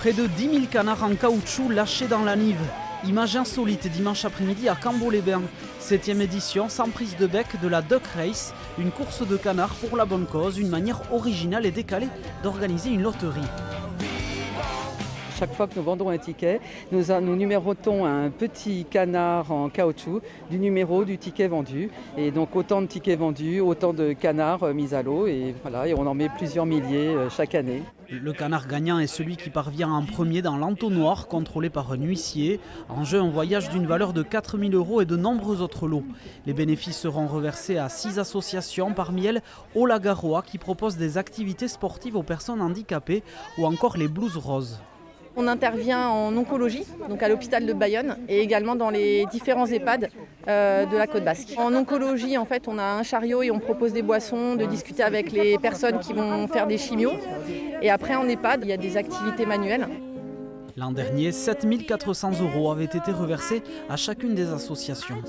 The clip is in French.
Près de 10 000 canards en caoutchouc lâchés dans la Nive. Image insolite dimanche après-midi à Cambo-les-Bains. 7e édition sans prise de bec de la Duck Race, une course de canards pour la bonne cause, une manière originale et décalée d'organiser une loterie. Chaque fois que nous vendons un ticket, nous numérotons un petit canard en caoutchouc du numéro du ticket vendu. Et donc autant de tickets vendus, autant de canards mis à l'eau. Et voilà, et on en met plusieurs milliers chaque année. Le canard gagnant est celui qui parvient en premier dans l'entonnoir, contrôlé par un huissier. En jeu, un voyage d'une valeur de 4 000 € et de nombreux autres lots. Les bénéfices seront reversés à 6 associations, parmi elles Olagaroa, qui propose des activités sportives aux personnes handicapées, ou encore les Blues Roses. On intervient en oncologie, donc à l'hôpital de Bayonne, et également dans les différents EHPAD de la Côte Basque. En oncologie, en fait, on a un chariot et on propose des boissons, de discuter avec les personnes qui vont faire des chimios. Et après, en EHPAD, il y a des activités manuelles. L'an dernier, 7 400 € avaient été reversés à chacune des associations.